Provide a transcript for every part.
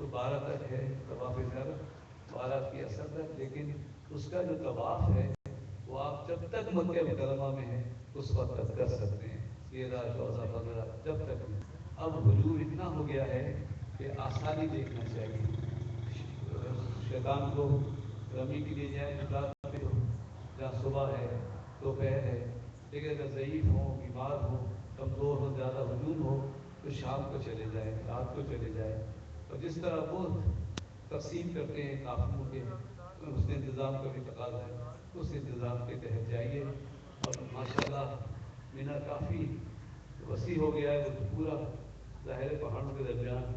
تو 12 تک ہے طواف زیارت، 12 کی اثر تک، لیکن اس کا جو طواف ہے وہ آپ جب تک مکہ مکرمہ میں ہیں اس وقت تک کر سکتے ہیں، 13 14 15 جب تک بھی۔ اب ہجوم اتنا ہو گیا ہے کہ آسانی دیکھنا چاہیے، شیطان کو رمی کے لیے جائے تو رات میں ہو، جہاں صبح ہے دوپہر ہے، لیکن اگر ضعیف ہو، بیمار ہو، کمزور ہو، زیادہ ہجوم ہو تو شام کو چلے جائیں، رات کو چلے جائیں، اور جس طرح وہ تقسیم کرتے ہیں قافلوں کے، اس انتظام کا بھی تقاضا ہے، اس انتظام کے تحت جائیے۔ اور ماشاءاللہ مینا کافی وسیع ہو گیا ہے، وہ پورا ظاہر پہاڑوں کے درمیان،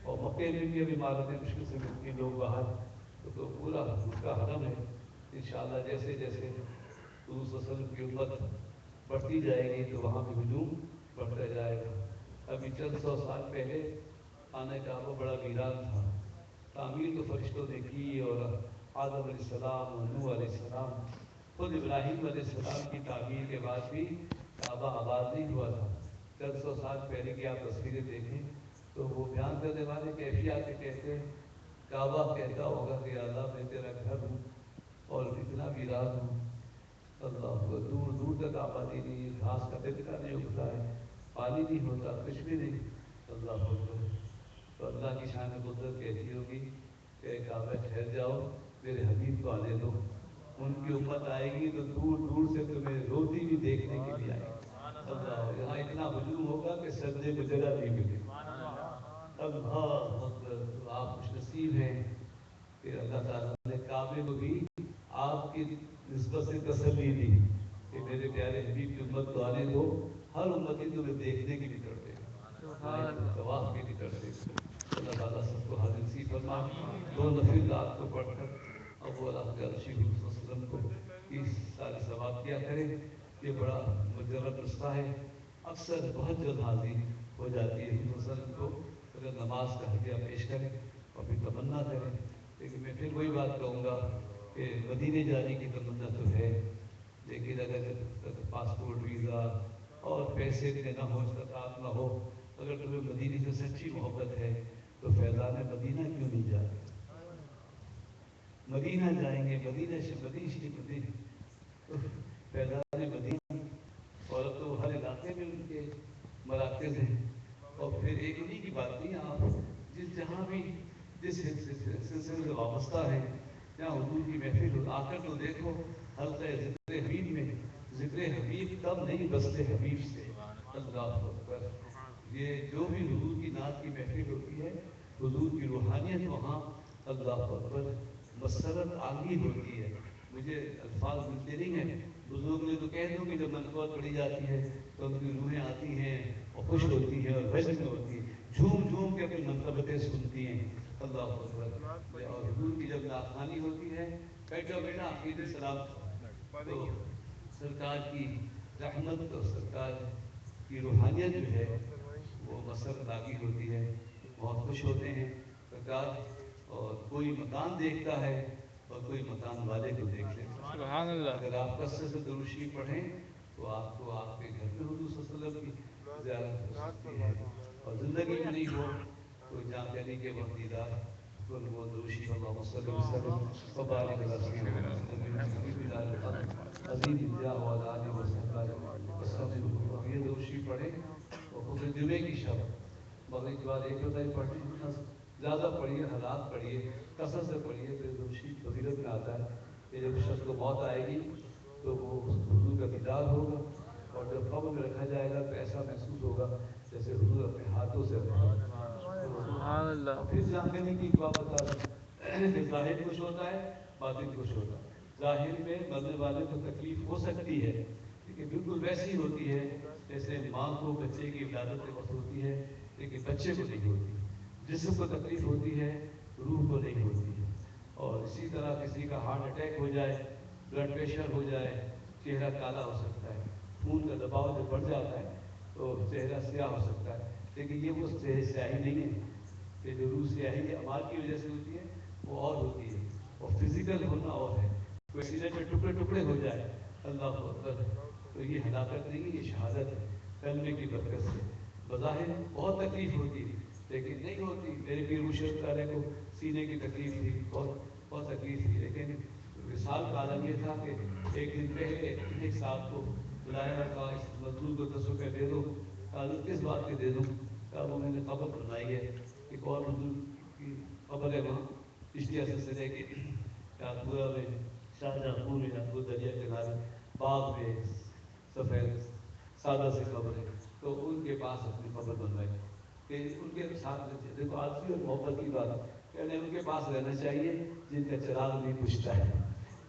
اور مکے میں بھی ابھی عمارتیں مشکل سے ملتی ہیں، لوگ باہر، تو پورا مکہ حرم ہے۔ انشاءاللہ جیسے جیسے حضور صلی اللہ علیہ وسلم کی امت بڑھتی جائے گی تو وہاں بھی ہجوم بڑھتا جائے گا۔ ابھی چند سو سال پہلے خانہ کعبہ بڑا ویران تھا، تعمیر تو فرشتوں نے کی، اور آدم علیہ السلام اور نوح علیہ السلام، خود ابراہیم علیہ السلام کی تعمیر کے بعد بھی کعبہ آباد نہیں ہوا تھا۔ چند سو سال پہلے کی آپ تصویریں دیکھیں تو وہ بیان کرنے والے کیفیات کے کہتے ہیں، کعبہ کہتا ہوگا کہ اللہ میں تیرا گھر ہوں اور اتنا ویران ہوں، اللہ کو دور دور تک آبادی نہیں ہے، گھاس کا تنکا نہیں اگتا ہے، پانی نہیں ہوتا، کچھ بھی نہیں، اللہ اکبر۔ تو اللہ کی شان قدرت کہتی ہوگی کہ کعبہ ٹھہر جاؤ، میرے حبیب کو آنے دو، ان کی امت آئے گی تو دور دور سے تمہیں روتی بھی دیکھنے کے لیے آئے گی۔ اللہ، یہاں اتنا ہجوم ہوگا کہ سجدے کو جگہ نہیں ملے گی۔ اللہ اکبر۔ تو آپ خوش نصیب ہیں کہ اللہ تعالیٰ نے کعبے کو بھی آپ کی نسبت سے تسلی دی کہ میرے پیارے حبیب کی امت کو آنے دو، ہر امتی تمہیں دیکھنے کی بھی کرتے ہیں، طواف کی بھی کرتے ہیں۔ اللہ تعالیٰ سب کو حاضر نصیب فرمائے۔ دو نفل رات کو پڑھ کر اب وہ اللہ کے عرشی حضور صلی اللہ علیہ وسلم کو اس سارے ثواب کیا کریں، یہ بڑا مجرب نسخہ ہے، اکثر بہت جلد حاضری ہو جاتی ہے۔ حضور صلی اللہ علیہ وسلم کو اگر نماز کا ہدیہ پیش کریں اور پھر تمنا کریں، لیکن میں پھر وہی بات کہوں گا کہ مدینے جانے کی تمنا تو ہے، لیکن اگر پاسپورٹ ویزا اور پیسے اتنے نہ ہو، استطاعت نہ ہو، اگر تمہیں مدینے سے سچی محبت ہے تو فیضان مدینہ کیوں نہیں جاتے؟ مدینہ جائیں گے، مدینہ تو فیضان مدینہ، اور اب تو ہر علاقے میں ان کے مراکز ہیں، اور پھر ایک انہی کی بات نہیں، آپ جس جہاں بھی جس سلسلے سے وابستہ ہیں، جہاں حضور کی محفل ہو، آ کر تو دیکھو حلقہ ذکر حبیب میں، ذکر حبیب کم نہیں بستے حبیب سے۔ اللہ اکبر۔ یہ جو بھی حضور کی نعت کی محفل ہوتی ہے، حضور کی روحانیت وہاں اللہ اکبر مسرت آنگی ہوتی ہے، مجھے الفاظ ملتے نہیں ہیں، بزرگ نے تو کہہ دو کہ جب منقبت پڑھی جاتی ہے تو ان کی روحیں آتی ہیں اور خوش ہوتی ہیں اور وجد میں ہوتی ہیں، جھوم جھوم کے اپنی منقبتیں سنتی ہیں۔ اللہ اکبر۔ اور حضور کی جب ناخوانی ہوتی ہے، بیٹھو بیٹا عقیدت سلام، تو سرکار کی رحمت اور سرکار کی روحانیت جو ہے وہ مسرت لاگی ہوتی ہے، بہت خوش ہوتے ہیں سرکار، اور کوئی مکان دیکھتا ہے اور کوئی مکان والے کو دیکھ لیتا ہے۔ سبحان اللہ۔ اگر آپ کثرت سے درود شریف پڑھیں تو آپ کو آپ کے گھر میں حضور صلی اللہ علیہ وسلم کی زیارت ہو سکتی ہے، اور زندگی میں نہیں ہو تو جہاں یعنی کہ وہ دیدار وہ درود شریف اللہم صلی وسلم وبارک علی سیدنا محمد حبیب الہی القلب عظیم الجاہ وعلی آلہ وصحبہ وسلم۔ یہ درود شریف پڑھیں، اور خصوص جمعے کی شب مغرب کے بعد ایک رکعت پڑھیں، زیادہ پڑھیے، حالات پڑھیے، کثرت سے پڑھیے، تو درود شریف فضیلت میں آتا ہے کہ جب شخص کو موت آئے گی تو وہ حضور کا دیدار ہوگا، اور جب قبر میں رکھا جائے گا تو ایسا محسوس ہوگا جیسے حضور اپنے ہاتھوں سے سبحان اللہ۔ پھر جہاں کرنے کی ایک بات بتا دوں کہ ظاہر خوش ہوتا ہے، باطن خوش ہوتا ہے۔ ظاہر میں مرنے والے کو تکلیف ہو سکتی ہے، لیکن بالکل ویسی ہوتی ہے جیسے ماں کو بچے کی ولادت کے وقت ہوتی ہے، لیکن بچے کو نہیں ہوتی۔ جسم کو تکلیف ہوتی ہے، روح کو نہیں ہوتی ہے۔ اور اسی طرح کسی کا ہارٹ اٹیک ہو جائے، بلڈ پریشر ہو جائے، چہرہ کالا ہو سکتا ہے، خون کا دباؤ جب بڑھ جاتا ہے تو چہرہ سیاہ ہو سکتا ہے، لیکن یہ وہ سیاہی نہیں ہے کہ جو روح سیاہی امال کی وجہ سے ہوتی ہے، وہ اور ہوتی ہے، اور فزیکل ہونا اور ہے۔ کوئی ایکسیڈنٹ میں ٹکڑے ٹکڑے ہو جائے، اللہ اکبر، تو یہ ہلاکت نہیں ہے، یہ شہادت ہے، کلمے کی برکت سے۔ بظاہر بہت تکلیف ہوتی ہے، لیکن نہیں ہوتی. میرے پیر مرشد والے کو سینے کی تکلیف تھی, بہت بہت تکلیف تھی, لیکن وصال کا عالم یہ تھا کہ ایک دن پہلے ایک صاحب کو بلایا اور کہا اس مزدور کو 10 روپے دے دو. حضرت کس بات کے دے دوں؟ کہا وہ میں نے قبر بنائی ہے, ایک اور بزرگ کی قبر ہے وہاں اشتیا سے لے کے پورا میں شاہجہاں پور میں وہ دریا کنارے باغ میں سفید سادہ سے قبر ہے, تو ان کے پاس اپنی قبر بنوائی کہ ان کے ساتھ دیکھو عاطفی اور محبت کی بات کہنے ان کے پاس رہنا چاہیے جن کا چراغ نہیں بجھتا ہے.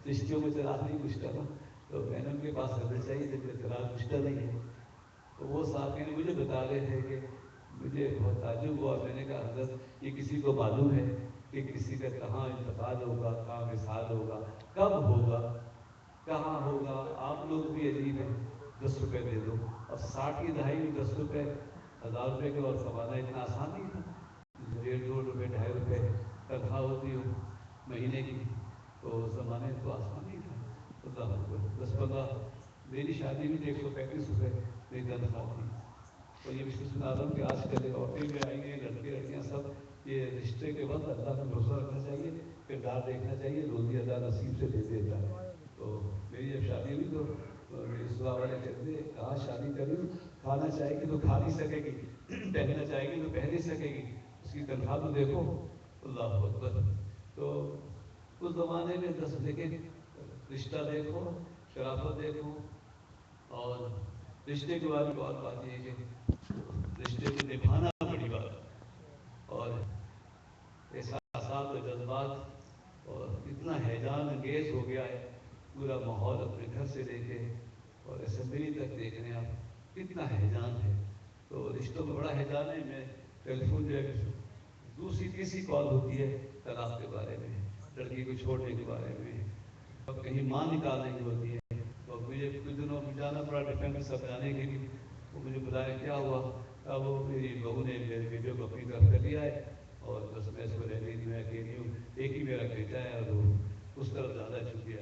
رشتوں میں چراغ نہیں بجھتا نا, تو میں نے ان کے پاس رہنا چاہیے جن کا چراغ بجھتا نہیں ہے. تو وہ صاحب نے مجھے بتا رہے تھے کہ مجھے بہت تعجب ہوا. میں نے کہا حضرت یہ کسی کو معلوم ہے کہ کسی کا کہاں انتقال ہوگا, کہاں وصال ہوگا, کب ہوگا, کہاں ہوگا؟ آپ لوگ بھی عجیب ہیں, 10 روپے دے دو. اب 60 کی دہائی میں 10 روپے 1000 روپے کے اور کمانا اتنا آسان نہیں تھا. 1.5 2 روپے 2.5 روپے تنخواہ ہوتی ہو مہینے کی, تو اس زمانے میں تو آسان نہیں تھا. اللہ اکبر. 10-15 میری شادی میں 135 روپے میری تنخواہ تھی. اور یہ بھی سنا رہا ہوں کہ آج کل عورتیں بھی آئی ہیں, لڑکے لڑکیاں سب یہ رشتے کے وقت اللہ کا بھروسہ رکھنا چاہیے, کردار دیکھنا چاہیے, روزی اللہ نصیب سے دے دیتا ہے. تو میری جب شادی ہوئی تو میری صبح والے کہتے ہیں کہاں شادی کری ہوں, کھانا چاہے گی تو کھا نہیں سکے گی, پہننا چاہے گی تو پہن نہیں سکے گی, اس کی تنخواہ تو دیکھو. اللہ اکبر. تو اس زمانے میں 10 لیکن رشتہ دیکھو, شرافت دیکھو, اور رشتے کے بعد ایک اور بات یہ ہے کہ رشتے کو نبھانا بڑی بات ہے. اور احساسات و جذبات اور اتنا ہیجان انگیز ہو گیا ہے پورا ماحول, اپنے گھر سے لے کے اور اسمبلی تک دیکھ رہے ہیں آپ کتنا ہیجان ہے. تو رشتوں میں بڑا ہیجان ہے. میں ٹیلی فون جو ہے دوسری تیسری کال ہوتی ہے طلاق کے بارے میں, لڑکی کو چھوڑنے کے بارے میں, اب کہیں ماں نکالنے کی ہوتی ہے. تو مجھے کچھ دنوں میں جانا پڑا ڈیفینس سب جانے کے لیے. وہ مجھے بلایا کیا ہوا, اب وہ میری بہو نے میرے بیٹے کو اپنی طرف کر لیا ہے اور بس میں اس کو رہ گئی, میں اکیلی ہوں, ایک ہی میرا بیٹا ہے اور وہ اس طرف زیادہ جھک گیا.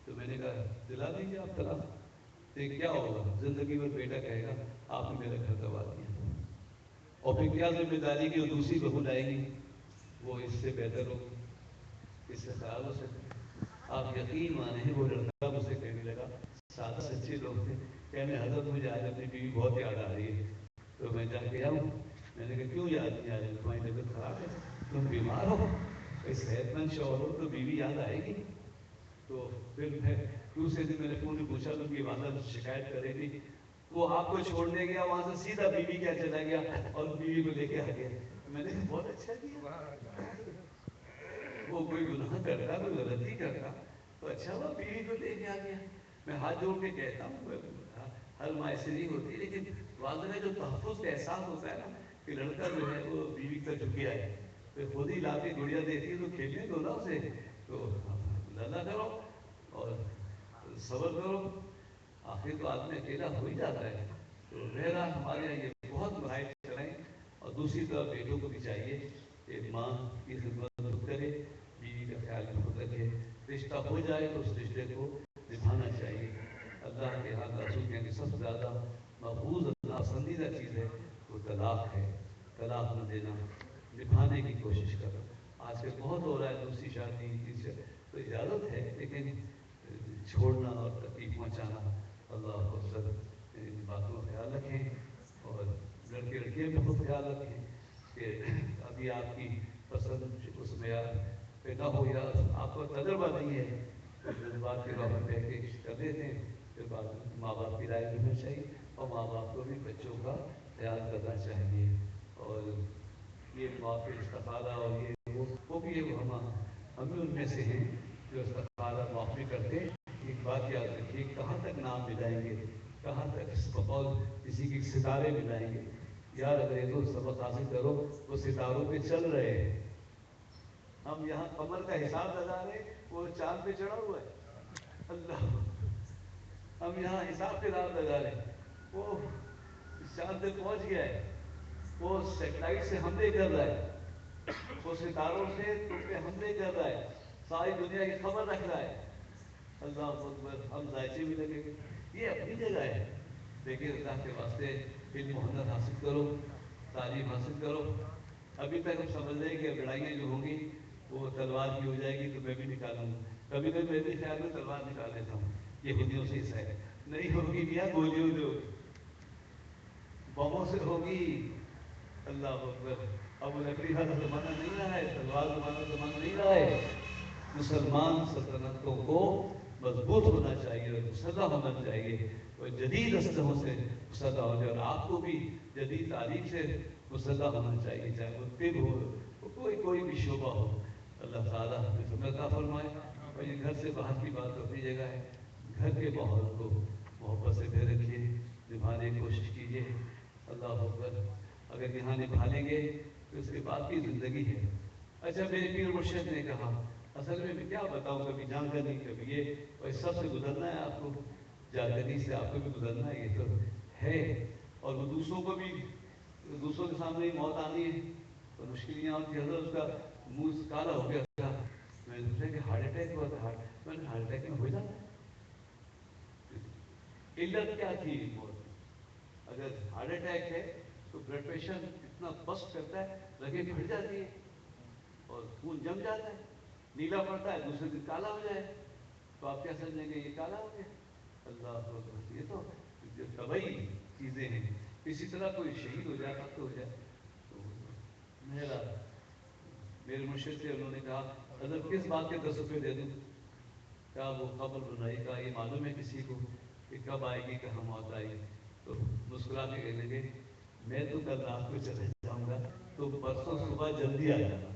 تو میں نے کہا دلا دیجیے آپ طلاق, دیکھ کیا ہوگا, زندگی بھر بیٹا کہے گا آپ نے میرا گھر تباہ کیا. اور پھر کیا ذمہ داری کی وہ دوسری بہو لائے گی, وہ اس سے بہتر ہوگی, اس سے خراب ہو سکتی. آپ یقین مانیں وہ لڑکا مجھ سے کہنے لگا, سادہ سچے لوگ تھے, کہنے حضرت مجھے آج اپنی بیوی بہت یاد آ رہی ہے. تو میں جا کے آؤں, میں نے کہا کیوں یاد نہیں آ رہی, تمہاری طبیعت خراب ہے, تم بیمار ہو, کوئی صحت مند شوہر ہو تو بیوی یاد آئے گی. تو پھر میں دوسرے دن میں نے فون میں پوچھا تو ان کی والدہ شکایت کر رہی تھی, وہ آپ کو چھوڑنے گیا وہاں سے سیدھا بیوی کیا چلا گیا اور بیوی کو لے کے آ گیا. میں نے کہا بہت اچھا کیا, وہ کوئی گناہ کرتا, کوئی غلطی کرتا تو اچھا ہوا بیوی کو لے کے آ گیا. میں ہاتھ جوڑ کے کہتا ہوں ہر ماں ایسے نہیں ہوتی, لیکن والدہ جو تحفظ کا احساس ہوتا ہے نا کہ لڑکا جو ہے وہ بیوی کا جھکیا ہے, پھر خود ہی لا کے گڑیا دیتی ہے تو کھیلنے دو نا اسے, تو للا کرو اور صبر کرو, آخر تو آدمی اکیلا ہو ہی جاتا ہے. تو بہرحال ہمارے یہاں یہ بہت مراحل چلیں. اور دوسری طرف بیٹوں کو بھی چاہیے کہ ماں کی خدمت خود کرے, بیوی کا خیال خود رکھے. رشتہ ہو جائے تو اس رشتے کو نبھانا چاہیے. اللہ کے ہاتھ رسول کے کہ سب سے زیادہ محفوظ اللہ پسندیدہ چیز ہے وہ طلاق ہے. طلاق نہ دینا, نبھانے کی کوشش کرو. آج کل بہت ہو رہا ہے دوسری شادی تیسری, تو اجازت ہے لیکن چھوڑنا اور تکلیف پہنچانا, اللہ اکبر. ان باتوں کا خیال رکھیں اور لڑکے لڑکیاں بھی خود خیال رکھیں کہ ابھی آپ کی پسند اس معیار پہ نہ ہو یا آپ کو تجربہ نہیں ہے تو جذبات کے راہ پہ کے کر دیتے ہیں. پھر بعد میں ماں باپ کی رائے لینا چاہیے اور ماں باپ کو بھی بچوں کا خیال کرنا چاہیے. اور یہ معافی استفادہ اور یہ وہ بھی ہم بھی ان میں سے ہیں جو استفادہ معافی کرتے. ایک بات یاد رکھیے, کہاں تک نام ملائیں گے, کہاں تک بقول کسی کی ستارے ملائیں گے. یاد رکھے تو سبق حاصل کرو, وہ ستاروں پہ چل رہے ہیں, ہم یہاں قمر کا حساب لگا رہے, وہ چاند پہ چڑھا ہوا ہے. اللہ, ہم یہاں حساب کتاب لگا رہے, وہ چاند پہ پہنچ گیا ہے, وہ سیٹلائٹ سے حملے کر رہا ہے, وہ ستاروں سے تم پہ حملے کر رہا ہے, ساری دنیا کی خبر رکھ رہا ہے. اللہ اکبر. ہم ذائچے بھی لگے گے, یہ اپنی جگہ ہے, لیکن اللہ کے واسطے علم و ہنر حاصل کرو, تعلیم حاصل کرو. ابھی تک ہم سمجھ رہے ہیں کہ لڑائیاں جو ہوں گی وہ تلوار کی ہو جائے گی تو میں بھی نکالوں گا. کبھی کبھی میں بھی خیال میں تلوار نکال لیتا ہوں یہودیوں سے اس ہے. نہیں ہوگی میاں, گولیوں سے ہوگی, بموں سے ہوگی. اللہ اکبر. اب وہ لکڑی والا زمانہ نہیں رہا ہے, تلوار والا زمانہ نہیں رہا ہے. مسلمان سلطنتوں کو مضبوط ہونا چاہیے اور مسلح ہونا چاہیے اور جدید اسلحوں سے مسلح ہو جائے. اور آپ کو بھی جدید تعلیم سے مسلح ہونا چاہیے, چاہے وہ طب ہو, کوئی بھی شعبہ ہو. اللہ تعالیٰ ہمیں سمجھ عطا فرمائے. اور یہ گھر سے باہر کی بات اپنی جگہ ہے, گھر کے ماحول کو محبت سے گھر رکھیے, نبھانے کی کوشش کیجیے. اللہ اکبر. اگر یہاں نبھا لیں گے تو اس کے بعد کی زندگی ہے. اچھا, میرے پیر مرشد نے کہا, اصل میں کیا بتاؤں, کبھی جانکری کبھی یہ, اور سب سے گزرنا ہے آپ کو, جانکری سے آپ کو بھی گزرنا ہے, یہ تو ہے. اور وہ دوسروں کو بھی, دوسروں کے سامنے ہی موت آنی ہے تو مشکلیاں ہوتی ہیں. حضرت اس کا منہ کالا ہو گیا تھا. میں نے پوچھا کہ ہارٹ اٹیک ہوا تھا. میں نے ہارٹ اٹیک میں ہو جاتا ہے, علت کیا تھی موت کی؟ اگر ہارٹ اٹیک ہے تو بلڈ پریشر اتنا بسٹ کرتا ہے, رگیں پھٹ جاتی ہے اور خون جم جاتا ہے, نیلا پڑتا ہے, دوسرے دن کالا ہو جائے تو آپ کیا سمجھیں گے یہ کالا ہو گیا. اللہ اکبر. یہ تو طبعی چیزیں ہیں. اسی طرح کوئی شہید ہو جائے, خط ہو جائے تو میرے مرشد سے انہوں نے کہا, حضرت کس بات کے 10 روپے دے دوں؟ کیا وہ قبر بنائی کا یہ معلوم ہے کسی کو کہ کب آئے گی, کہاں موت آئے گی؟ تو مسکرا کے کہنے لگے, میں تو کل رات کو چلے جاؤں گا, تو پرسوں صبح جلدی آ جانا.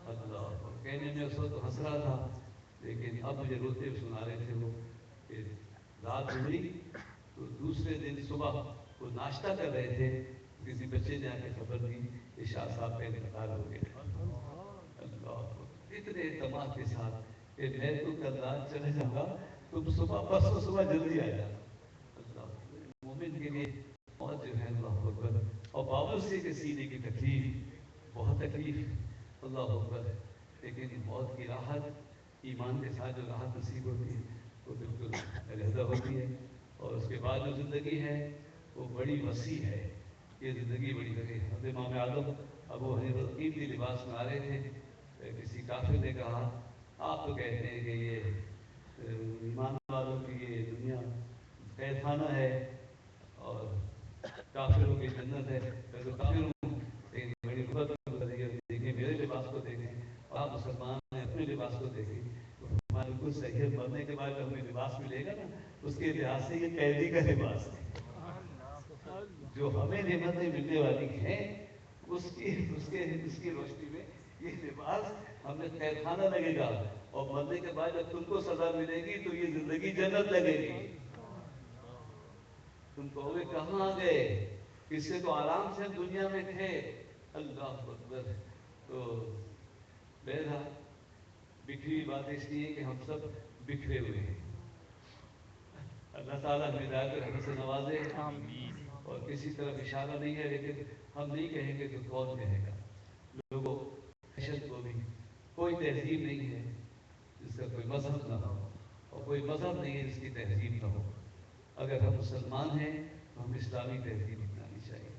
اللہ. کہنے میں اس وقت ہنس رہا تھا, لیکن اب مجھے روتے سنا رہے تھے وہ کہ رات ہوئی تو دوسرے دن صبح وہ ناشتہ کر رہے تھے, کسی بچے نے آ کے خبر دی کہ شاہ صاحب کا انتقال ہو گیا. اللہ. اتنے اعتماد کے ساتھ کہ میں تو کل رات چلے جاؤں گا, تم صبح پرسوں صبح جلدی آ جانا. اللہ. مومن کے لیے موت جو ہے, اللہ اکبر. اور باوجود سے کہ سینے کی تکلیف, بہت تکلیف, اللہ اکبر, لیکن موت کی راحت ایمان کے ساتھ جو راحت نصیب ہوتی ہے وہ بالکل علیحدہ ہوتی ہے. اور اس کے بعد جو زندگی ہے وہ بڑی وسیع ہے. یہ زندگی بڑی وسیع ہے. حضرت امام اعظم ابو حنیفہ قیمتی لباس میں آ رہے تھے, کسی کافر نے کہا, آپ تو کہتے ہیں کہ یہ ایمان والوں کی یہ دنیا قید خانہ ہے اور کافروں کی جنت ہے. میں تو کافر ہوں, لیکن بڑی غربت گزری ہے. دیکھیں میرے لباس کو دیکھیں, آپ مسلمان ہیں, اپنے لباس کو دیکھیں. ہمارا بالکل صحیح ہے, مرنے کے بعد جو ہمیں لباس ملے گا نا, اس کے لحاظ سے یہ قیدی کا لباس ہے. جو ہمیں نعمتیں ملنے والی ہیں اس کی روشنی میں یہ لباس ہمیں قید خانہ لگے گا, اور مرنے کے بعد جب تم کو سزا ملے گی تو یہ زندگی جنت لگے گی. تم کہو گے کہاں آ گئے, اس سے تو آرام سے ہم دنیا میں تھے. اللہ اکبر. تو بہرحال بکھری بات اس لیے کہ ہم سب بکھرے ہوئے ہیں. اللہ تعالیٰ ہمیں ہدایت و رحمت سے نوازے. اور کسی طرف اشارہ نہیں ہے, لیکن ہم نہیں کہیں گے تو کون کہے گا. لوگوں دہشت کو بھی کوئی تہذیب نہیں ہے جس کا کوئی مذہب نہ ہو, اور کوئی مذہب نہیں ہے جس کی تہذیب نہ ہو. اگر ہم مسلمان ہیں تو ہم اسلامی تہذیب اپنانی چاہیے.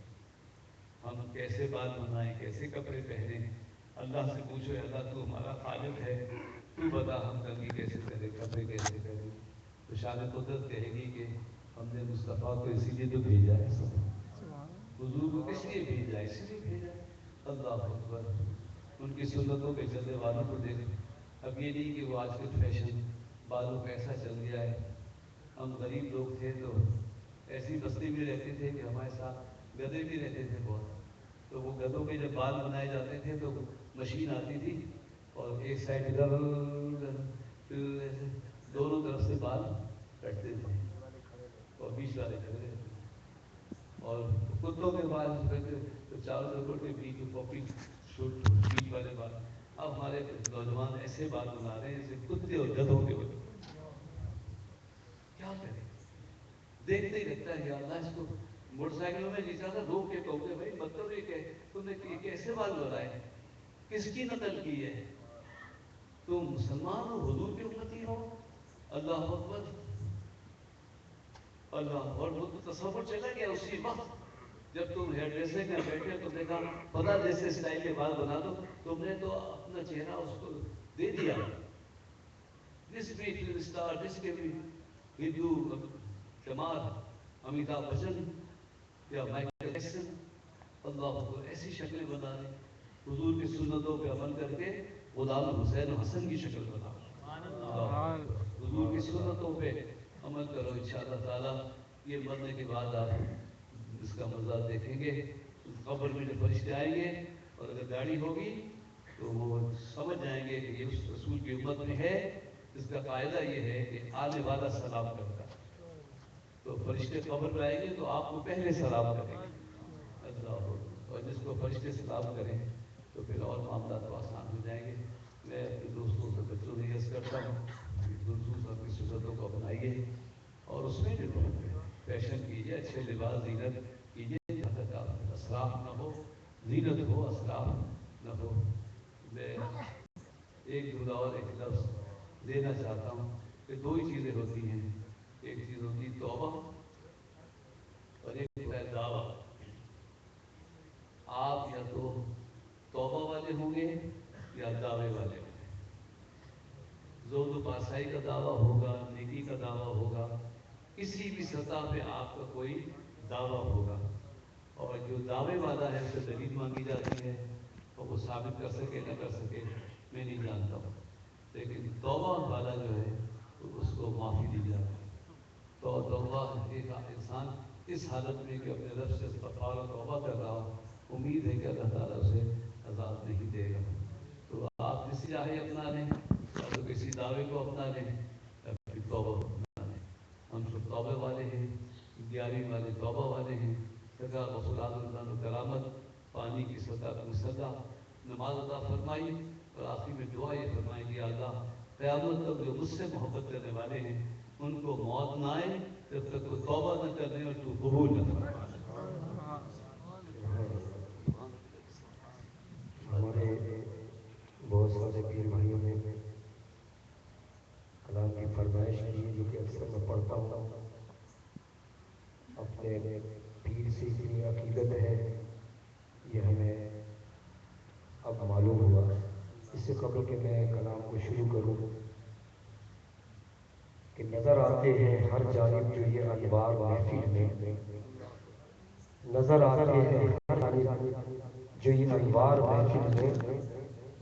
ہم کیسے بال بنائیں, کیسے کپڑے پہنیں, اللہ سے پوچھو, اللہ تو ہمارا خالق ہے, تو بتا ہم کنگھی کیسے کریں, کپڑے کیسے کریں. تو شان قدرت کہے گی کہ ہم نے مصطفیٰ کو اسی لیے تو بھیجا ہے, حضور کو کس لیے بھیجا ہے, اسی لیے بھیجا ہے. اللہ اکبر. ان کی سنتوں پہ چلنے والوں کو دیکھ. اب یہ نہیں کہ وہ آج کل فیشن بالوں کا ایسا چل گیا ہے. ہم غریب لوگ تھے تو ایسی بستی میں رہتے تھے کہ ہمارے ساتھ گدھے بھی رہتے تھے بہت. تو وہ گدھوں کے جب بال بنائے جاتے تھے تو مشین آتی تھی اور ایک سائڈ ایسے دونوں طرف سے بال کٹتے تھے اور بیچ والے کھڑے رہتے تھے. اور کتوں کے بال تو چاروں طرف کے بیچ میں پاپی شوٹ بیچ والے بال. اب ہمارے نوجوان ایسے بال بنا رہے ہیں جیسے کتے اور گدھوں کے ہوتے. کیا کریں, دیکھتے ہی لگتا ہے یا اللہ, اس کو موٹر سائیکلوں میں جیسا تھا روک کے کہو گے بھائی مطلب یہ کہ تم نے کیسے بال بنائے, کس کی نقل کی ہے, تم مسلمان ہو, حضور کی امتی ہو. اللہ اکبر. اللہ. اور وہ تو تصور چلا گیا اسی وقت جب تم ہیئر ڈریسر میں بیٹھے تم نے کہا پتا جیسے اسٹائل کے بال بنا دو، تم نے تو اپنا چہرہ اس کو دے دیا. جس بھی فلم اسٹار، جس کے بھی ہندو شمار، امیتابھ بچن یا مائیکل جیکسن، اللہ کو ایسی شکلیں بنا رہے، حضور کی سنتوں پہ عمل کر کے غلام حسین حسن کی شکل بنا. حضور کی سنتوں پہ عمل کرو، انشاءاللہ تعالیٰ یہ مرنے کے بعد آپ اس کا مزہ دیکھیں گے. قبر میں جو فرشتے آئیں گے اور اگر داڑھی ہوگی تو وہ سمجھ جائیں گے کہ یہ اس رسول کی امت میں ہے. اس کا فائدہ یہ ہے کہ آنے والا سلام کرتا ہے، تو فرشتے قبر میں آئیں گے تو آپ کو پہلے سلام کریں گے. اللہ، اور جس کو فرشتے سلام کریں تو پھر اور معاملات تو آسان ہو جائیں گے. میں اپنے دوستوں سے بچوں سے عرض کرتا ہوں خصوصاً اپنی سنتوں کو اپنائیے اور اس میں جو فیشن کیجیے، اچھے لباس زینت کیجیے جہاں تک آپ اسراف نہ ہو، زینت ہو اسراف نہ ہو. میں ایک جملہ اور ایک لفظ دینا چاہتا ہوں کہ دو ہی چیزیں ہوتی ہیں، ایک چیز ہوتی توبہ اور ایک ہوتا ہے دعویٰ. آپ یا تو توبہ والے ہوں گے یا دعوے والے ہوں گے. زود و پاسائی کا دعویٰ ہوگا، نیکی کا دعویٰ ہوگا، کسی بھی سطح پہ آپ کا کوئی دعویٰ ہوگا. اور جو دعوے والا ہے اسے دلیل مانگی جاتی ہے اور وہ ثابت کر سکے نہ کر سکے میں نہیں جانتا ہوں، لیکن توبہ والا جو ہے اس کو معافی دی جاتی ہے. تو توبہ ایک انسان اس حالت میں کہ اپنے رب سے استغفار و توبہ کر رہا ہو، امید ہے کہ اللہ تعالیٰ اسے عذاب نہیں دے گا. تو آپ جس چاہے اپنا لیں، یا تو کسی دعوے کو اپنا لیں یا پھر توبہ کو اپنا لیں. ہم سب توبہ والے ہیں، 11ویں والے توبہ والے ہیں. سگا غفران الزان و کرامت، پانی کی سطح کو سزا، نماز عطا فرمائی اور آخری میں دعا یہ فرمائی کہ اللہ قیامت تک جو مجھ سے محبت کرنے والے ہیں ان کو موت نہ آئے جب تک وہ توبہ نہ کر لیں اور تو قبول نہ فرما. ہمارے بہت سارے پیر بھائیوں نے کلام کی فرمائش کی ہے جو کہ اکثر میں پڑھتا ہوں. اپنے پیر سے اتنی عقیدت ہے یہ ہمیں اب معلوم ہوا. اس سے قبل کہ میں کلام کو شروع کروں کہ نظر آتے ہیں ہر جانب جو یہ انوار محفل میں، نظر آتے ہیں ہر جانب جو یہ انوار محفل میں،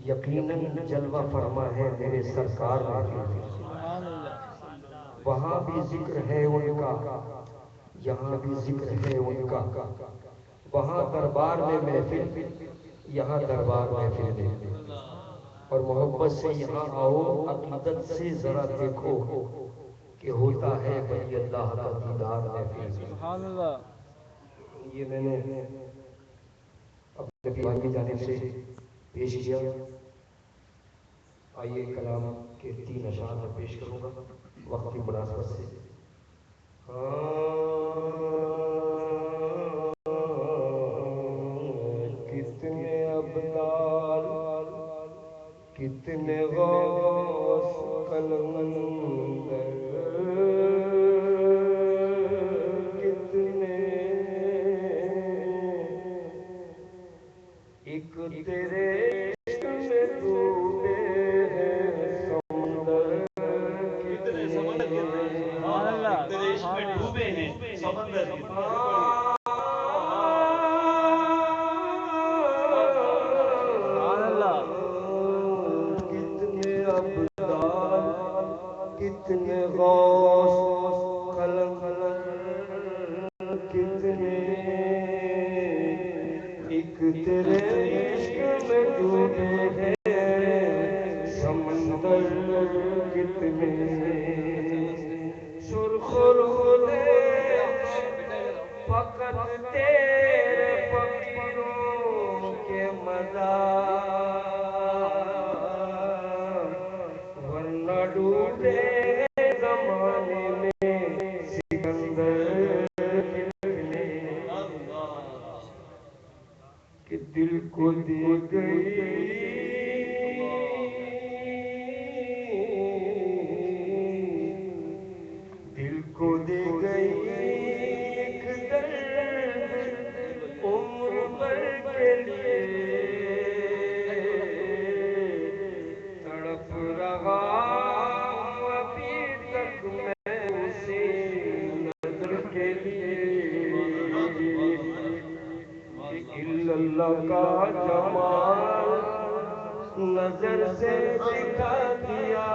یقیناً جلوہ فرما ہے میرے سرکار محفل میں. وہاں بھی ذکر ہے ان کا، یہاں بھی ذکر ہے ان کا. وہاں دربار میں محفل، یہاں دربار محفل میں. اور محبت سے یہاں آؤ، عقیدت سے ذرا دیکھو کہ ہوتا ہے ولی اللہ کا دیدار محفل میں. یہ میں نے اپنے پیوان کی جانب سے پیش کیا. آئیے کلام کے 3 اشعار میں پیش کروں گا وقت کی مناسبت سے. کتنے ابدال، کتنے غوث قلندر، کتنے ایک تیرے عشق میں ڈوبے ہیں سمندر. کتنے سمندر کتنے تیرے عشق میں ڈوبے ہیں سمندر کتنے. کتنے ابدال، کتنے غوث قلندر، کتنے ایک تیرے عشق میں ڈوبے ہیں سمندر. کتنے سرخ روزے فقط تیرے فقیروں کے مزار، ورنہ ڈوبے زمانے میں سکندر. کتنے کہ دل کو دے گئی دل کو دے گئی ایک درد اللہ کا جمال نظر سے دکھا دیا،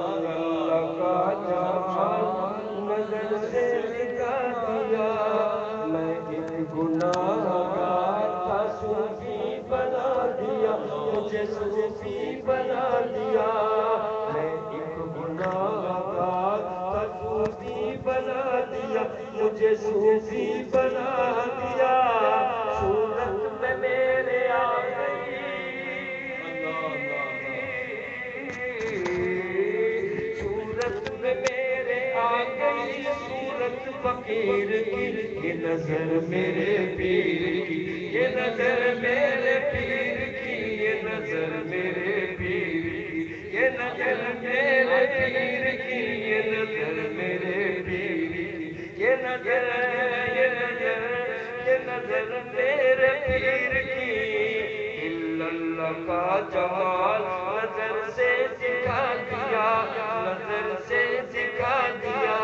اللہ کا جمال نظر سے دکھا دیا، میں ایک گناہگار تھا صوفی بنا دیا، مجھے صوفی بنا دیا، میں ایک گناہگار تھا صوفی بنا دیا، مجھے صوفی بنا دیا، صورت میں میرے آ گئی، صورت میں میرے آ گئی، صورت فقیر کی، یہ نظر میرے پیر کی، یہ نظر میرے پیر کی، یہ نظر میرے پیر کی، یہ نظر میرے پیر کی، یہ نظر میرے پیر کی، یہ نظر یہ نظر یہ نظر میرے پیر کی، اللہ کا جمال نظر سے دکھا دیا، نظر سے دکھا دیا،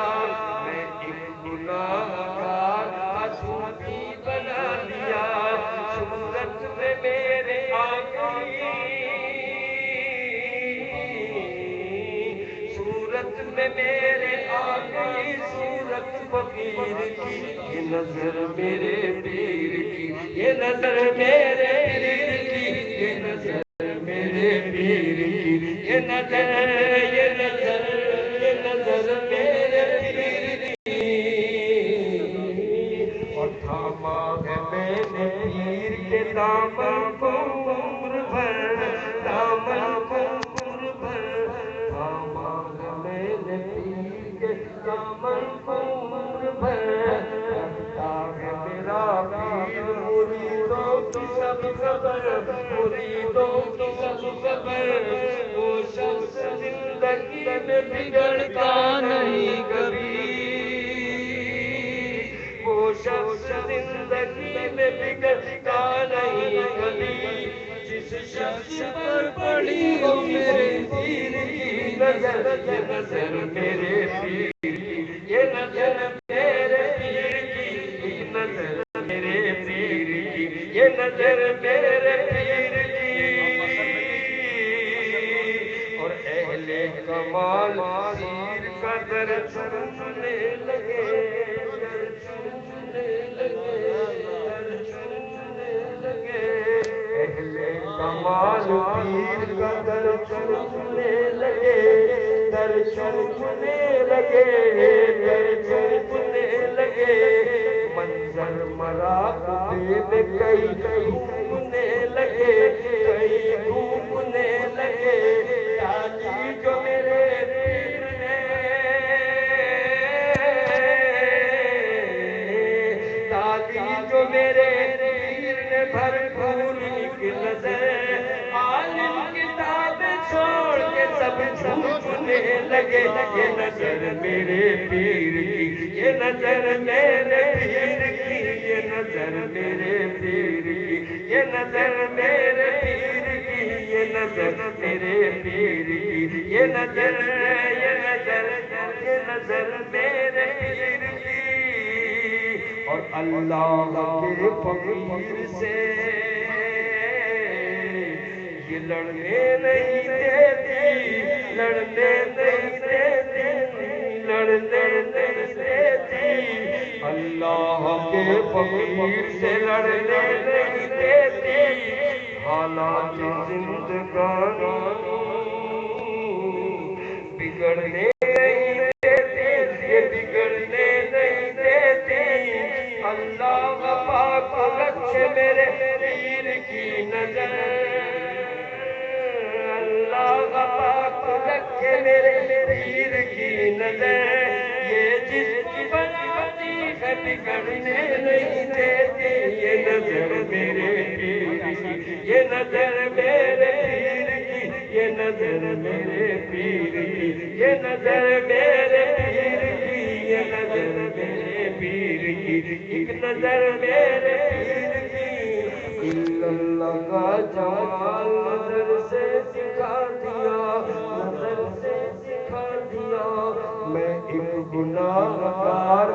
میں ایک گناہگار صوفی بنا دیا، صورت میں میرے آ گئی، صورت میں میرے آ گئی، صورت فقیر کی، یہ نظر میرے پیر کی، یہ نظر میرے پیر کی، یہ نظر میرے پیر کی، یہ نظر یہ نظر یہ نظر میرے پیر کی، اور تھاما ہے میں نے پیر کے دامن کو عمر بھر، دامن کو عمر بھر، تھاما ہے میں نے پیر کے دامن کو عمر بھر، رکھتا ہے میرا پیر مریدوں کی سب خبر، مریدوں کی سب خبر، وہ شخص زندگی میں بگڑتا نہیں کبھی، وہ شخص زندگی میں بگڑتا نہیں کبھی، جس شخص پر پڑی ہو میرے پیر کی نظر، یہ نظر میرے پیر کی، یہ نظر میرے پیر کی، یہ نظر میرے پیر کی، یہ نظر میرے پیر کی، اور اہل کمال پیر کا در چومنے لگے، در چومنے لگے، در چومنے لگے، اہل کمال پیر کا در چومنے لگے، در چومنے لگے، در چومنے لگے، منظر مراقبے میں کئی گھومنے لگے، کئی گھومنے لگے، تالی جو میرے پیر نے، تالی جو میرے پیر نے بھرپور ایک نظر، عالم کتابیں چھوڑ کے سب جھومنے لگے، یہ نظر میرے پیر کی، یہ نظر میرے پیر کی، یہ نظر میرے پیر کی، یہ نظر میرے پیر کی، یہ نظر میرے پیر کی، یہ نظر یہ نظر یہ نظر میرے پیر کی، اور اللہ کے فقیر سے یہ لڑنے نہیں دیتی، لڑنے نہیں دیتی، لڑنے نہیں دیتی، اللہ کے فقیر سے لڑنے نہیں دیتی، حالات زندگانی بگڑنے نہیں دیتی، یہ بگڑنے نہیں دیتی، اللہ پاک رکھے میرے پیر کی نظر، اللہ پاک رکھے میرے پیر کی نظر، یہ جس کو بناتی ہے بگڑنے نہیں دیتی، یہ نظر میرے پیر کی، یہ نظر میرے پیر کی، یہ نظر میرے پیر کی، یہ نظر میرے پیر کی، یہ نظر میرے پیر کی، ایک نظر میرے پیر کی، اللہ کا جمال نظر سے دکھا دیا، نظر سے دکھا دیا، میں ایک گناہگار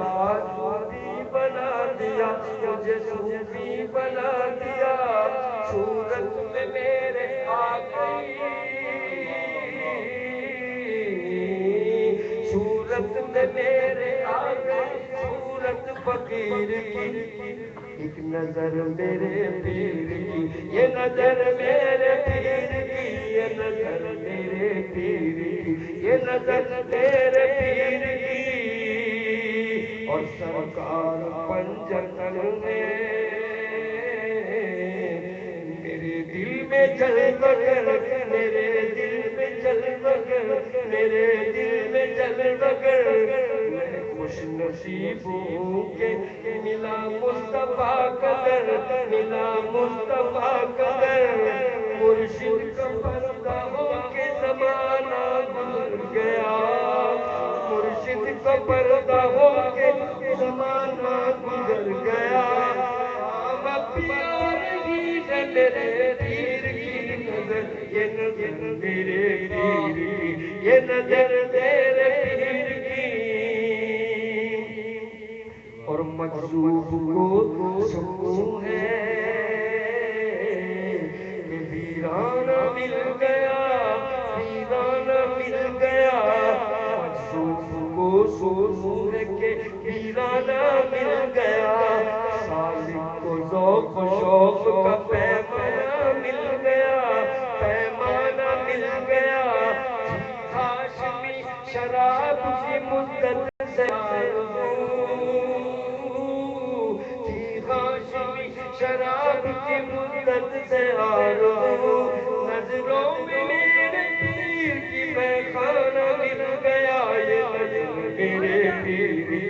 صوفی بنا دیا، مجھے صوفی بنا صورت میں میرے آ گئی، صورت میں میرے آ گئی، صورت فقیر کی، ایک نظر میرے پیر کی، یہ نظر میرے پیر کی، یہ نظر میرے پیر کی، یہ نظر میرے پیر کی، اور سرکار پنجتن میں میرے دل میں چل بغیر، میرے دل میں چل بغیر، میرے دل میں چل بغیر، میں خوش نصیب ہوں کہ ملا مصطفیٰ کا در، ملا مصطفیٰ کا در، مرشد کا پردہ ہو کے زمانہ گزر گیا، مرشد کا پردہ ہو کے زمانہ گزر گیا، اب پیار ہی ہے میرے پیر کی نظر، یہ نظر میرے پیر کی، یہ نظر میرے پیر کی، اور مجذوب کو سکون ہے کہ ویرانہ مل گیا، ویرانہ مل گیا، مجذوب کو سکون ہے کہ ویرانہ مل گیا، سالک کو ذوق و شوق کا پیمانہ مل گیا، پیمانہ مل گیا، ہاشمی شراب کی مدت سے شراب کی مدت سے آرزو، نظروں میں میرے پیر کی پیخانہ مل گیا، یہ نظر میرے پیر کی،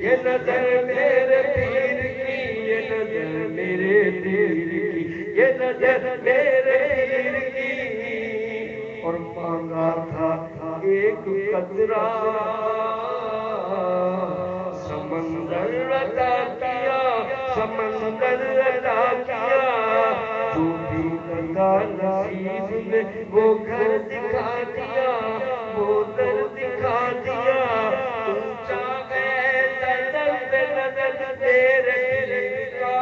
یہ نظر میرے پیر کی، یہ نظر میرے پیر کی، یہ نظر میرے پیر کی، اور مانگا تھا ایک قطرہ سمندر عطا کیا، سمندر عطا کیا، جو بھی عطا نصیب میں وہ گھر دکھا دیا، وہ در دکھا دیا، اونچا ہے نظر پہ نظر میرے پیر کا،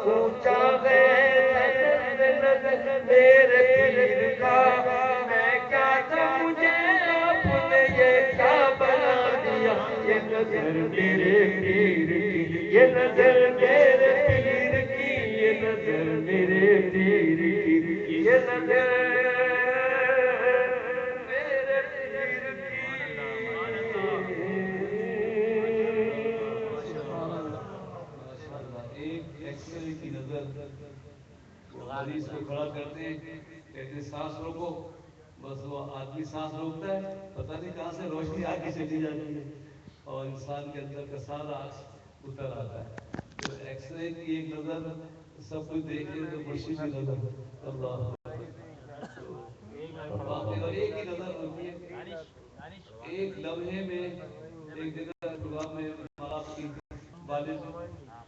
اونچا ہے نظر پہ نظر میرے پیر کا، میں کیا تھا مجھے آپ نے یہ کیا بنا دیا، یہ نظر میرے پیر کی، یہ نظر میرے پیر کی، یہ نظر میرے پیر کی، یہ نظر میرے پیر ماشاءاللہ، ایک ایکس رے کی نظر، وہ مریض کو کھڑا کرتے ہیں، کہتے ہیں سانس روکو، بس وہ آدمی سانس روکتا ہے، پتہ نہیں کہاں سے روشنی آگے چلی جاتی ہے اور انسان کے اندر کا سارا عکس اتر آتا ہے۔ تو ایکس رے کی ایک نظر سب کچھ دیکھ لیں تو مرشد کی نظر، اللہ باقی، اور ایک ہی نظر ہوتی ہے، ایک لمحے میں، ایک جگہ پروگرام میں باپ کی والد،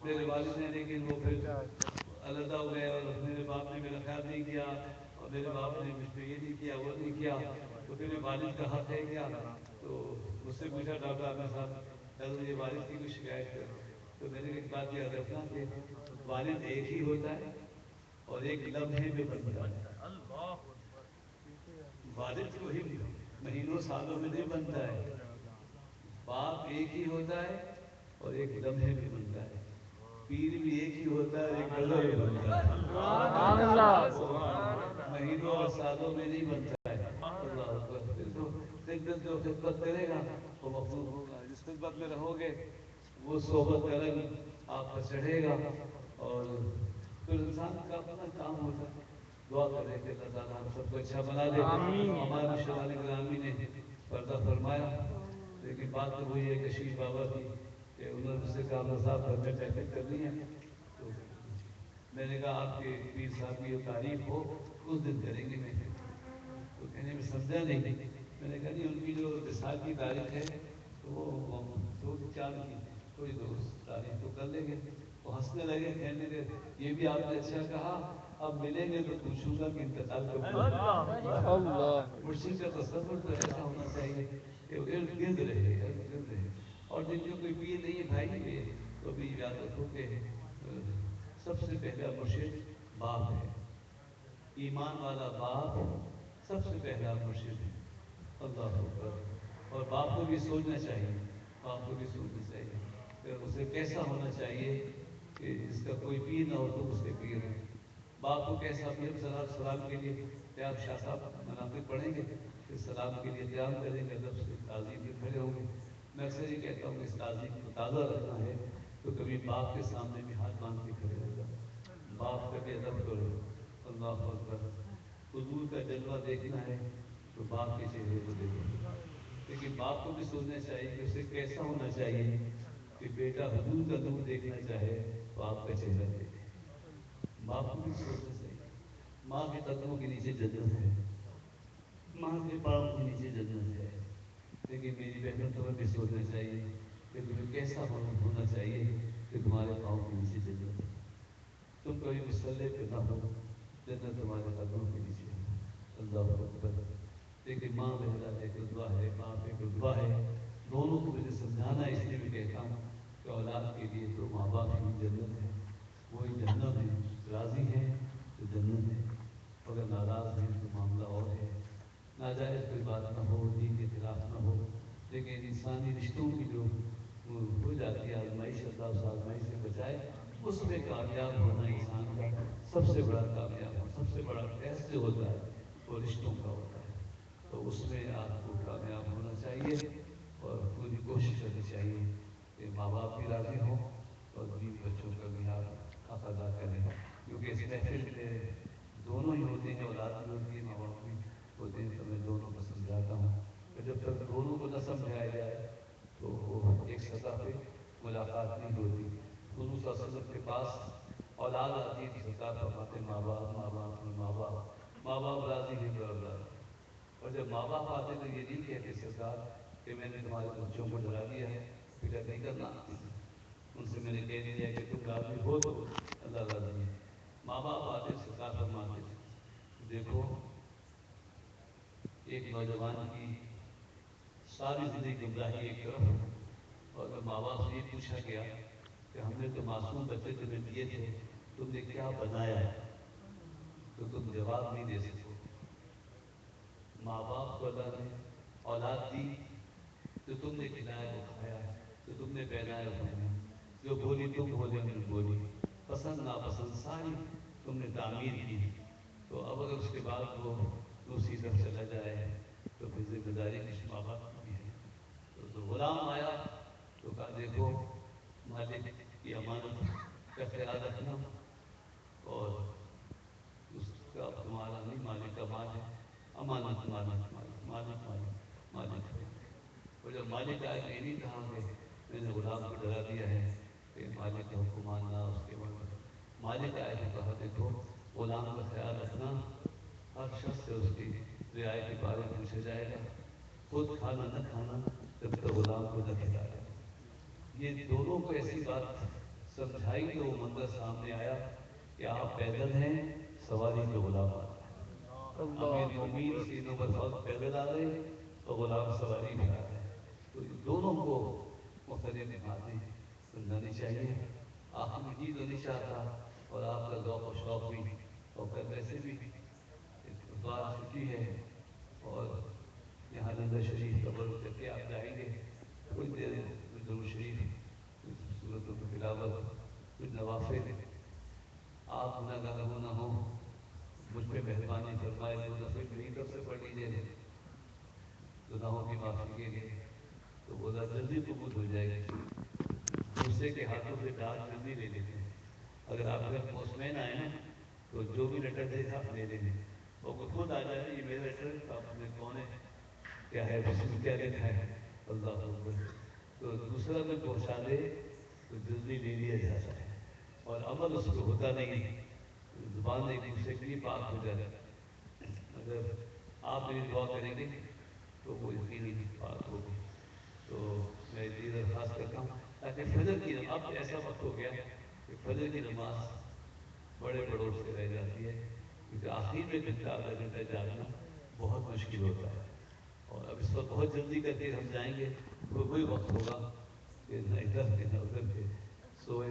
میرے والد ہیں لیکن وہ پھر علیحدہ ہو گئے، اور میرے باپ نے میرا خیال نہیں کیا، اور میرے باپ نے مجھ پہ یہ نہیں کیا، وہ نہیں کیا، تو پھر والد کا حق ہے کیا، تو مجھ سے پوچھا ڈاکٹر عامر صاحب، حضرت یہ والد کی کوئی شکایت ہے، تو میں نے ایک بات یاد رکھنا کہ والد ایک ہی ہوتا ہے اور ایک لمحے میں بنتا ہے، والد کوئی مہینوں سالوں میں نہیں بنتا ہے، باپ ایک ہی ہوتا ہے اور ایک لمحے میں بنتا ہے، پیر بھی ایک ہی ہوتا ہے اور ایک نظر میں بنتا ہے، مہینوں اور سالوں میں نہیں بنتا ہے، اللہ اکبر، پھر تو جو خدمت کرے گا وہ مخلوق ہوگا، جس خدمت میں رہو گے وہ صحبت کا رنگ آپ پر چڑھے گا، اور پھر انسان کا اپنا کام ہوتا ہے۔ دعا کریں کہ اللہ تعالیٰ ہم سب کو اچھا بنا دے، ہمارے مشران گرامی نے پردہ فرمایا، لیکن بات تو وہی ہے کشیش بابا کی کہ انہوں نے مجھ سے کہا صاحب گھر میں محفل کرنی ہے، تو میں نے کہا آپ کے پیر صاحب کی تعریف ہو اس دن کریں گے محفل، تو کہنے میں سمجھا نہیں، میں نے کہا نہیں ان کی جو وصال کی تاریخ ہے تو وہ دو چار کی تھوڑی دوست تاریخ تو کر لیں گے، وہ ہنسنے لگے، کہنے لگے یہ بھی آپ نے اچھا کہا، اب ملیں گے تو پوچھوں گا کہ انتقال کب ہوا، مرشد کا تصور تو ایسا ہونا چاہیے کہ وہ ارد گرد رہے، ارد گرد رہے، اور جن جو کوئی پیر نہیں ہے بھائی ہوئے تو بھی یاد رکھو کہ سب سے پہلا مرشد باپ ہے، ایمان والا باپ سب سے پہلا مرشد ہے۔ اللہ اکبر۔ اور باپ کو بھی سوچنا چاہیے، باپ کو بھی سوچنا چاہیے کہ اسے کیسا ہونا چاہیے کہ جس کا کوئی پیر نہ ہو تو اس کے پیر ہو۔ باپ کو کیسا بھی ہم سلام کے لیے کیا آپ شاہ صاحب مناقب پڑھیں گے کہ سلام کے لیے قیام کریں گے، ادب سے تعظیم میں کھڑے ہوں گے۔ میں اکثر یہ کہتا ہوں کہ اس تعظیم کو تازہ رکھنا ہے تو کبھی باپ کے سامنے بھی ہاتھ باندھ کے کھڑے ہو جاؤ، باپ کا بھی ادب کرو۔ اللہ اکبر۔ حضور کا جلوہ دیکھنا ہے تو باپ کے چہرے کو دیکھو، لیکن باپ کو بھی سوچنا چاہیے کہ اسے کیسا ہونا چاہیے کہ بیٹا حضور کا نور دیکھنا چاہے تو آپ کا چہرہ دیکھے۔ باپ کو بھی سوچنا چاہیے۔ ماں کے قدموں کے نیچے جنت ہے، ماں کے پاؤں کے نیچے جنت ہے، لیکن میری بہنوں تمہیں بھی سوچنا چاہیے کہ تمہیں کیسا ہونا چاہیے کہ تمہارے پاؤں کے نیچے جنت ہے۔ تم کبھی مسلح پہ نہ ہو، جنت تمہارے قدموں کے نیچے ہو۔ اللہ اکبر۔ لیکن ماں بہنا ایک رتبہ ہے، باپ ایک رتبہ ہے، دونوں کو مجھے سمجھانا ہے، اس لیے میں کہتا ہوں کہ اولاد کے لیے تو ماں باپ ہی جنت ہے، وہی جہنم ہے۔ راضی ہیں تو جنت ہے، اگر ناراض ہیں تو معاملہ اور ہے۔ ناجائز کوئی بات نہ ہو، دین کے خلاف نہ ہو، لیکن انسانی رشتوں کی جو ہو جاتی ہے آزمائش، اللہ اس آزمائش سے بچائے، اس میں کامیاب ہونا انسان کا سب سے بڑا کامیاب ہو، سب سے بڑا ٹیسٹ جو ہوتا ہے وہ رشتوں کا ہوتا ہے۔ تو اس میں آپ کو کامیاب ہونا چاہیے اور پوری کوشش کرنی چاہیے کہ ماں باپ بھی راضی ہوں اور بیوی بچوں کا بھی آپ حق ادا کریں، کیونکہ اس محفل میں دونوں ہی ہوتے ہیں، اولاد بھی ہوتی ہے، ماں باپ بھی ہوتے ہیں۔ تو میں دونوں کو سمجھاتا ہوں کہ جب تک دونوں کو نہ سمجھایا جائے تو وہ ایک سطح پہ ملاقات نہیں ہوتی۔ حضور صلی اللہ علیہ وسلم کے پاس اولاد آتی ہے، سرکار فرماتے ہیں ماں باپ ماں باپ ماں باپ، ماں باپ راضی ہیں تو اللہ راضی۔ اور جب ماں باپ آتے تو یہ نہیں کہتے سرکار کہ میں نے تمہارے بچوں کو ڈرا دیا ہے، فکر نہیں کرنا، ان سے میں نے کہہ دیا کہ تم راضی ہو تو اللہ راضی ہے۔ ماں باپ آتے سرکار فرماتے دیکھو ایک نوجوان کی ساری زندگی گمراہی ایک طرف، اور جب ماں باپ سے یہ پوچھا گیا کہ ہم نے تو معصوم بچے تمہیں دیے تھے، تم نے کیا بنایا تو تم جواب نہیں دے سکو۔ ماں باپ کو اللہ نے اولاد دی، جو تم نے کھلایا وہ کھایا، جو تم نے پہنایا وہ پہنا، جو بولی تم بولے ہم نے بولی، پسند ناپسند ساری تم نے تعمیر کی۔ تو اب اگر اس کے بعد وہ دوسری طرف چلا جائے تو پھر ذمہ داری کسی ماں باپ کی بھی ہے۔ تو غلام آیا تو کہا دیکھو مالک کی امانت کا خیال رکھنا، اور اس کا تمہارا نہیں، مالک کا مال ہے، امانت مالک مالک مالک مالک مالک ہے۔ اور جب مالک آئے تو یہ نہیں کہا کہ میں نے غلام کو ڈرا دیا ہے کہ مالک کا حکم ماننا اس کے بعد۔ مالک آئے تو کہا دیکھو غلام کا خیال رکھنا، ہر شخص سے اس کی رعایت کے بارے میں پوچھا جائے گا، خود کھانا نہ کھانا جب تک غلام کو نہ کھلایا۔ یہ دونوں کو ایسی بات سمجھائی تو وہ منظر سامنے آیا کہ آپ پیدل ہیں، سواری پہ غلام آ رہا ہے، امیر مومین سینوں پر فرض پیدل آ رہے اور غلام سواری پہ آ رہے ہیں۔ تو دونوں کو مختلف باتیں سمجھانی چاہیے۔ آخر میں جی تو نہیں چاہتا، اور آپ کا ذوق و شوق بھی، اور کل ویسے بھی اتوار چھٹی ہے اور یہاں نظر شریف قبر کر کے آپ جائیں گے، کچھ دیر درود شریف، کچھ صورتوں کی تلاوت، کچھ نوافل، آپ گناہگار ہو نہ ہو مجھ پہ مہربانی فرمائے، دو نفل میری طرف سے پڑھ لیجیے گناہوں کی معافی کے لیے، تو وہ جلدی قبول ہو جائے گی۔ دوسرے کے ہاتھوں سے ڈاک جلدی لے لیتے ہیں۔ اگر آپ کے پوسٹ مین آئے نا تو جو بھی لیٹر دے آپ لے لیں، اور وہ خود آ جائے یہ میرا لیٹر ہے، تو آپ نے کون ہے کیا ہے اس میں کیا لکھا ہے، اللہ اکبر، تو دوسرا کوئی پہنچا دے تو جلدی لے لیا جاتا ہے، اور عمل اس پہ ہوتا نہیں، زبان ایک دوسرے کے لیے پاک ہو جاتا ہے۔ اگر آپ میری دعا کریں گے تو وہ یقیناً پاک ہوگی۔ تو میں یہ درخواست کرتا ہوں تاکہ فجر کی اب ایسا وقت ہو گیا کہ فجر کی نماز بڑے بڑوں سے رہ جاتی ہے، کیونکہ آخر میں گھنٹہ آدھا گھنٹہ جاگنا بہت مشکل ہوتا ہے، اور اب اس وقت بہت جلدی کر کے ہم جائیں گے تو وہی وقت ہوگا کہ نہ ادھر کے نہ ادھر کے، سوئے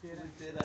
6:13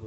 2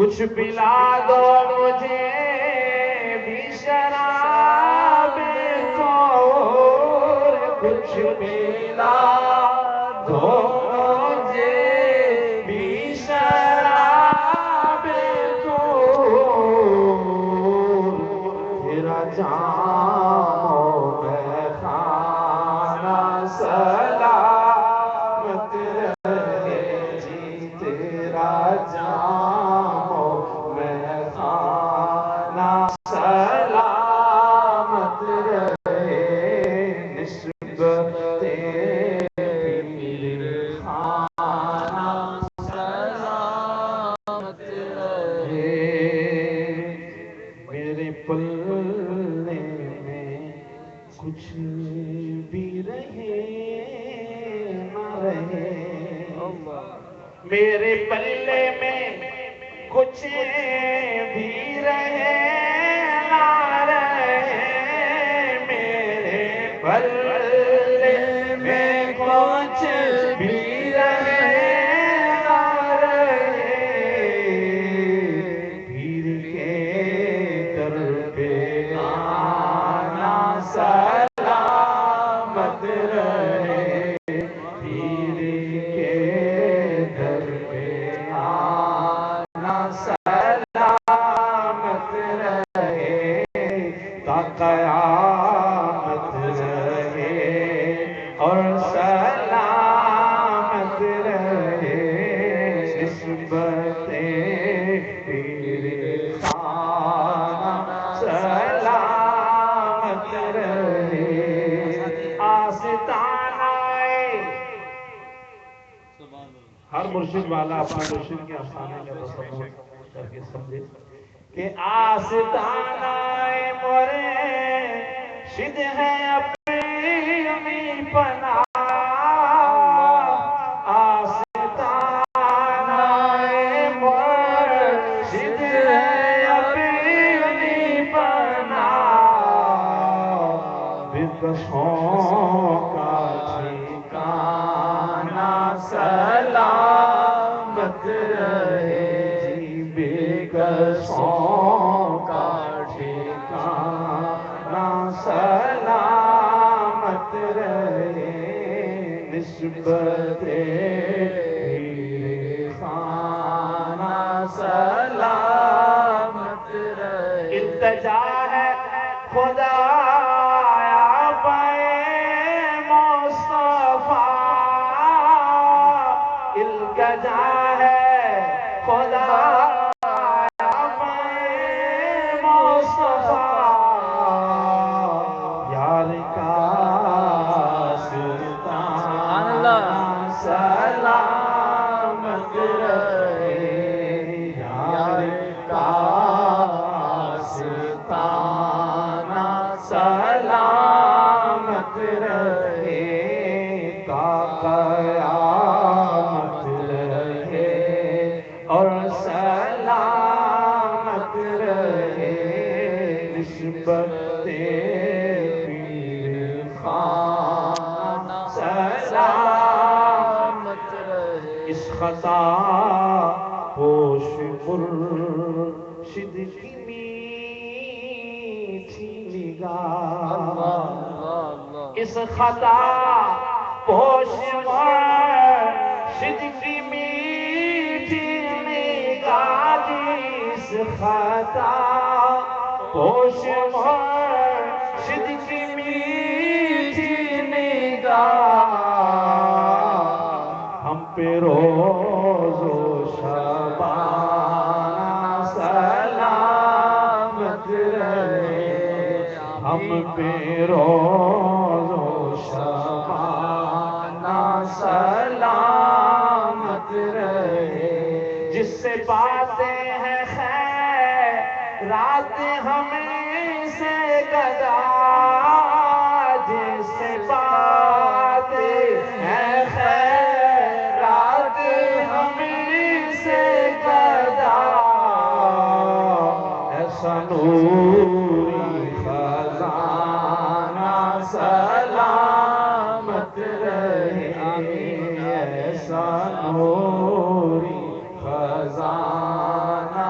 کچھ پلا دو مجھے بھی شراب خور، کچھ پلا دو مجھے بھی شراب خور، تیرا جام میں خانہ سلامت رہے جی، تیرا جام میں خانہ سلامت رہے، نسبت پیر خانہ سلامت رہے، میرے پلے میں کچھ بھی رہے نہ رہے، میرے پلے میں کچھ بھی رہے نہ رہے، میرے پلے میں کچھ بھی رہے نہ رہے، پیر کے در پہ آنا سلامت رہے، پیر کے در پہ آنا سلامت رہے، تا قیامت رہے اور سلامت رہے، نسبت پیر خانہ سلامت رہے، آستانہ ہر مرشد والا اپنا مرشد کے آستانے کا تصور کر کے سمجھے کہ آستانہ مرشد ہے اپنی پناہ، آستانہ مرشد ہے اپنی پناہ، بکشوں کا ٹھکانہ سلامت رہے جی، بکشوں کا ٹھکانہ سلامت رہے، نسبت پیر خانہ سلامت رہے، التجا ہے خدا التجا ہے خدا مصطفیٰ، یار کا ستانہ سلامت رہے، یار کا ستانہ سلامت رہے، تا قیامت رہے اور سلامت رہے، نسبت پیر خانہ سلامت رہے، اس خطا پوش مرشد کی میٹھی نگاہ، اس خطا پوش مرشد کی میٹھی نگاہ، اس خطا پوش مرشد کی میٹھی نگاہ، ہم پہ روز و شبانہ سلامت رہے، ہم پہ روز و شبانہ سلامت رہے، جس سے باتیں ہیں خیرات ہمیں سے گدا، جس سے باتیں ہیں خیرات ہمیں سے گدا، ایسا نوری خزانہ سلامت رہے، ایسا نوری خزانہ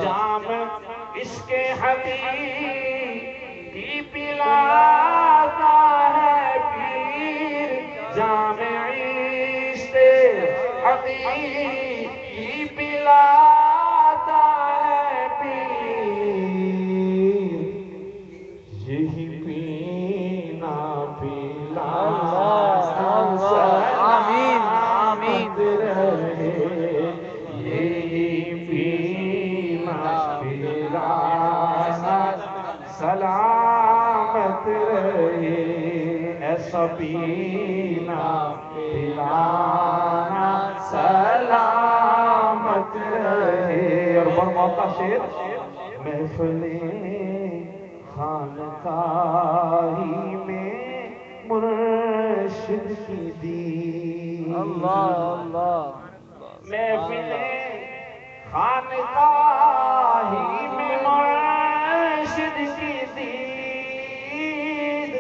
جام اس کے حبیب کی پلاتا ہے پیر، جام عشق حبیب کی پلاتا ہے پیر، یہی پینا پلانا سلامت رہے، یہی پینا پلانا سلامت رہے، ایسا پینا پلانا سلامت رہے۔ اور برما کا شعر، محفلیں خانقاہی میں مرشد کی دی، محفلیں خانقاہی میں مرشد کی دید،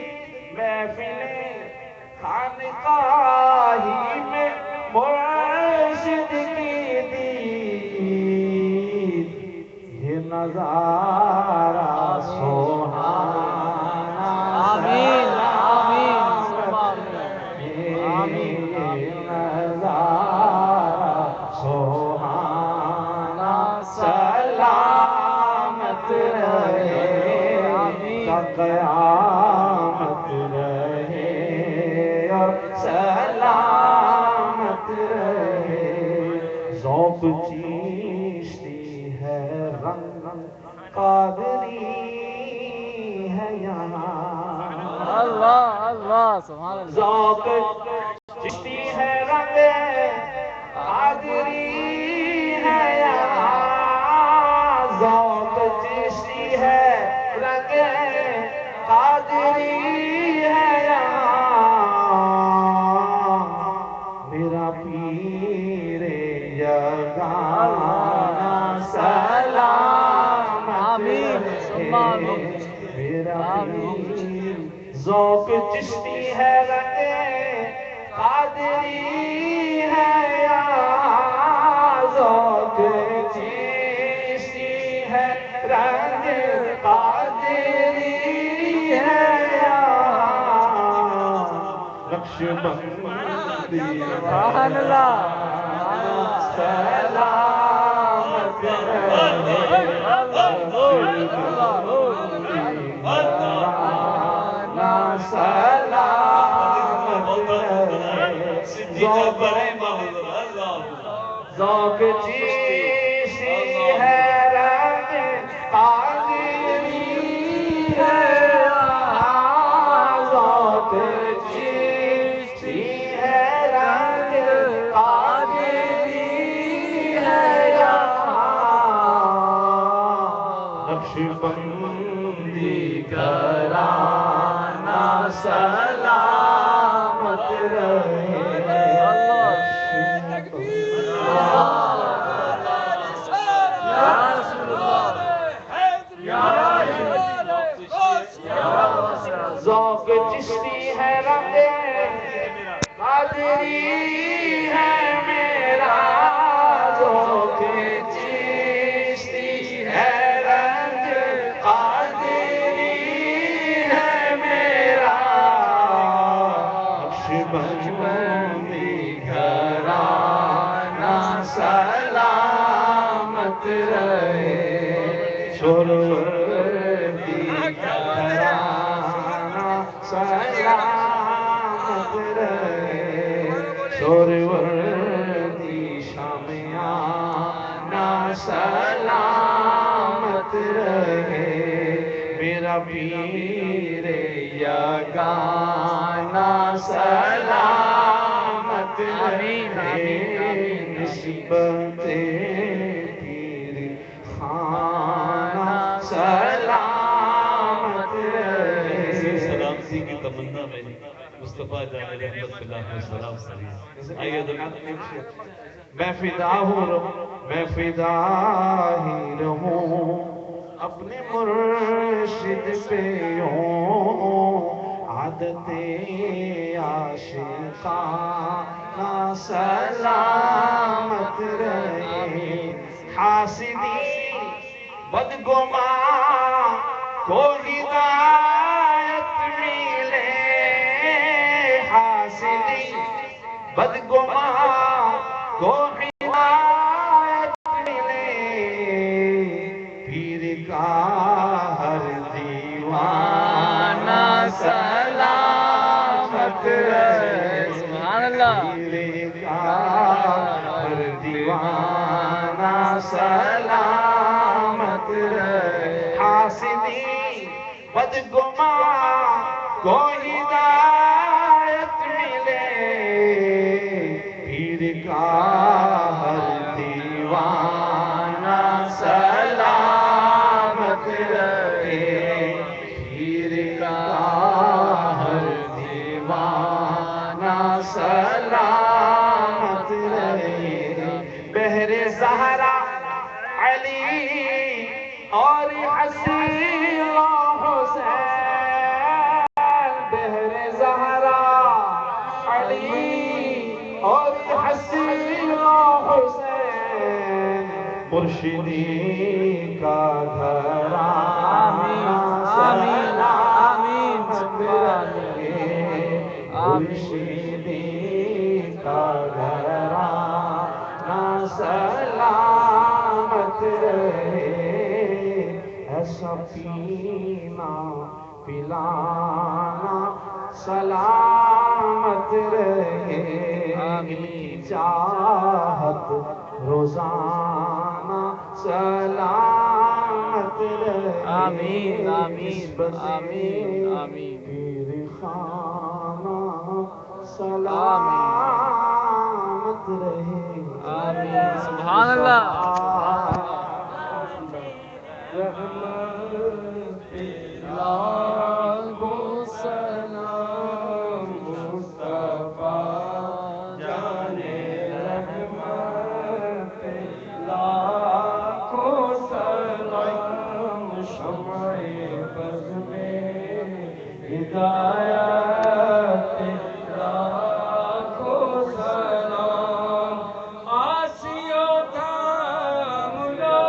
محفلیں خانقاہی میں مرشد کی دید، یہ نظارہ سہانا سلامت رہے، قیامت رہے اور سلامت رہے، ذوق چیشتی ہے رنگ رنگ قادری ہے یہاں، ذوق چیشتی ہے رنگ قادری ہے یہاں، ذوق چیشتی ہے رنگ قادری ہے یہاں، میرا پیر یگانہ سلامت رہے، میرا پیر ذوق چشتی ہے رنگ قادری ہے یہاں، ذوق چشتی ہے رنگ قادری ہے یہاں، نقش بندی سلامت رہے، سلامت رہے، ذوق چیشتی ہے رنگ قادری ہے یہاں، ذوق چیشتی ہے رنگ قادری ہے یہاں، نقش بندی گھرانہ سلامت رہے، ذوق چشتی ہے رنگ قادری ہے میرا، ذوق چشتی ہے رنگ قادری ہے میرا، نقش بندی گھرانہ سلامت رہے، سروردی گھرانہ سلامت رہے، سروردی شامیانہ سلامت رہے، میرا پیر یگانہ سلامت رہے، نسبت پیر خانہ سلامت رہے، سلامتی کی تمنا میں مصطفیٰ جان رحمت اللہ کو سلام سلیم۔ آئیے میں فدا ہوں، میں فدا ہی رہوں اپنے مرشد پہ یوں، عادت عاشقاں نا سلامت رہے حاسدی بدگمان کو ہدایت ملے حاسدی بدگمان کو ہدایت ملے پیر کا ہر دیوانہ سلامت رہے سبحان اللہ پیر کا ہر دیوانہ سلامت رہے حاسدی بدگمان کو ہدایت ملے پیر کا ہر دیوانہ سلامت رہے پیر کا ہر دیوانہ سلامت رہے بہر زہرا علی اور حسین و حسین بہر زہرا علی اور حسین و حسین مرشدی کا گھرانہ سلامت رہے مرشدی کا گھرانہ سلامت رہے ایسا پینا پلانا سلامت رہے ان کی چاہت روزانہ سلامت رہے آمین آمین نسبت آمین آمین پیر خانہ سلامت رہے آمین سبحان اللہ لاکھوں سلام مصطفیٰ جانے رحمت پہ لاکھوں سلام شمع بز میں ہدایت پہ لاکھوں سلام آسیوں تھام لو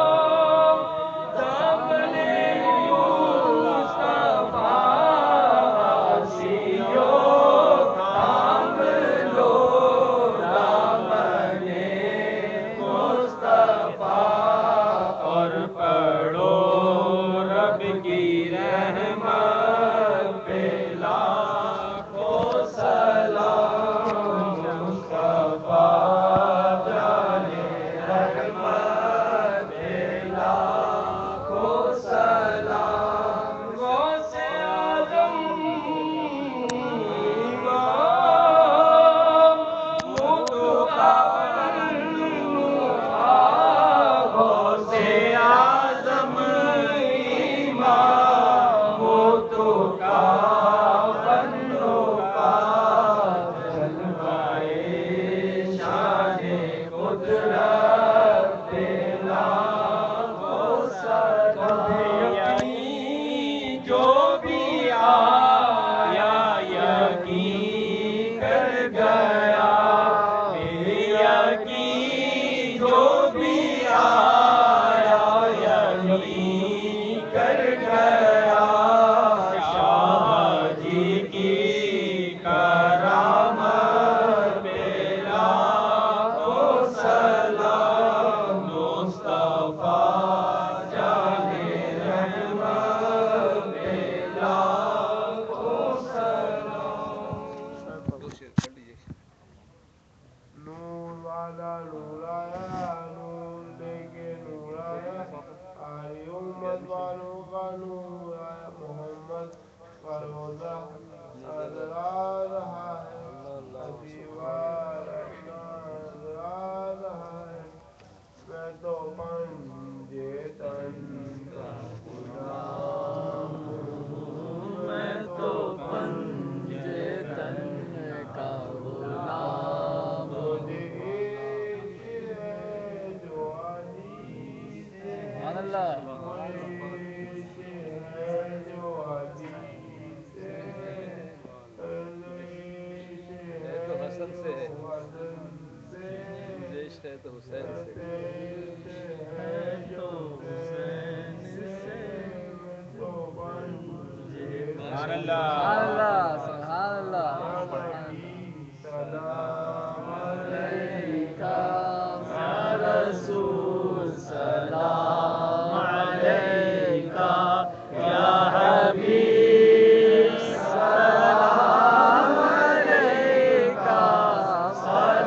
تو حسین سے سبحان اللہ سبحان اللہ سلام علیکہ یا رسول سلام علیکہ یا حبیب سلام علیکہ صلوات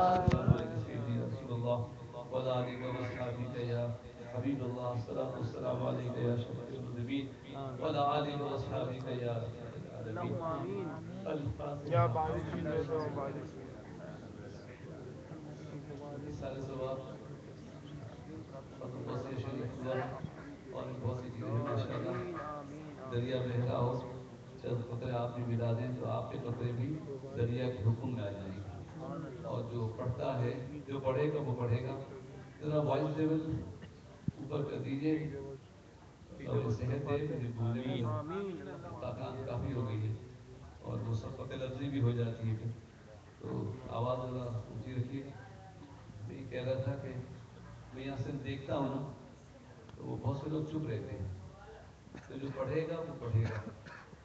اللہ علیکہ سیدنا رسول اللہ وعلى آلہ وصحبہ یا حبیب اللہ السلام علیکم یا شفیع المذنبین وعلى آلہ وصحبہ یا رحمت العالمین یا بارش بھی دے دو بارش سارے ثواب اور وسیع شریف اللہ اور بہت سی چیزیں ہیں ماشاءاللہ دریا بہ رہا ہو چند قطرے آپ بھی ملا دیں تو آپ کے قطرے بھی دریا کے حکم میں آ جائیں گے اور جو پڑھتا ہے جو پڑھے گا وہ پڑھے گا ذرا وائس لیول اوپر کر دیجئے اور صحت دے مجھے بولنے میں طاقت کافی ہو گئی ہے اور وہ سب قطع لفظی بھی ہو جاتی ہے پھر تو آواز ذرا اونچی رکھیے میں یہ کہہ رہا تھا کہ میں یہاں سے دیکھتا ہوں نا تو وہ بہت سے لوگ چپ رہتے ہیں تو جو پڑھے گا وہ پڑھے گا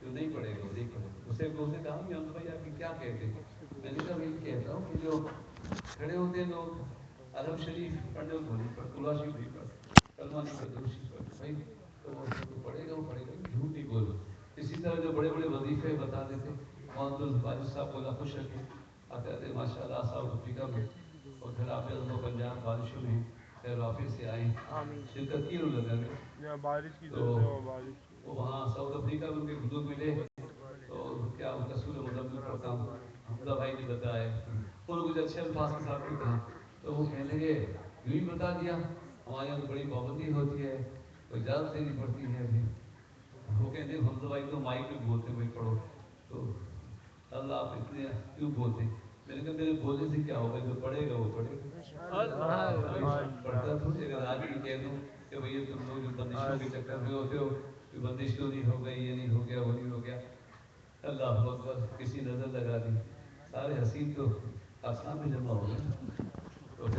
جو نہیں پڑھے گا وہ نہیں پڑھے گا اسے کہا کہ ہم بھائی آپ کی کیا کہتے ہیں میں نے کہا میں یہ کہتا ہوں کہ جو کھڑے ہوتے ہیں لوگ عرب شریف پڑھنے کو نہیں پڑھتے قرآن شریف نہیں پڑھتے کلمہ نہیں پڑھتے درود شریف پڑھتے بھائی تو وہ پڑھے گا وہ پڑھے گا جھوٹ نہیں بولو اسی طرح جو بڑے بڑے وظیفے بتا دیتے محمد الفاظ صاحب کو اللہ خوش رکھے آتے آتے ماشاء اللہ ساؤتھ افریقہ میں اور پھر آپ پنجاب بارشوں میں خیر وافر سے آئے شرکت کی انہوں نے یا بارش کی تو دے دو بارش وہ وہاں ساؤتھ افریقہ میں ان کے حضور ملے تو کیا ان کا سورہ مزمل پڑھتا ہوں حمزہ بھائی نے بتایا انہوں نے کچھ اچھے الفاظ کے ساتھ بھی کہا تو وہ کہنے لگے یوں ہی بتا دیا ہمارے یہاں تو بڑی پابندی ہوتی ہے تو اجازت دینی پڑتی ہے ابھی وہ کہتے ہیں حمزہ بھائی تو مائک میں بولتے ہوئے پڑھو تو اللہ آپ اتنے کیوں بولتے میں نے کہا میرے بولنے سے کیا ہوگا جو پڑھے گا وہ پڑھے گا پڑھتا تھوڑی اگر آج بھی کہہ دوں کہ بھئی تم لوگ جو بندشوں کے چکر میں ہوتے ہو کہ بندش تو نہیں ہو گئی یہ نہیں ہو گیا وہ نہیں ہو گیا اللہ اکبر کسی نظر لگا دی سارے حسین تو آسان میں جمع ہو گئے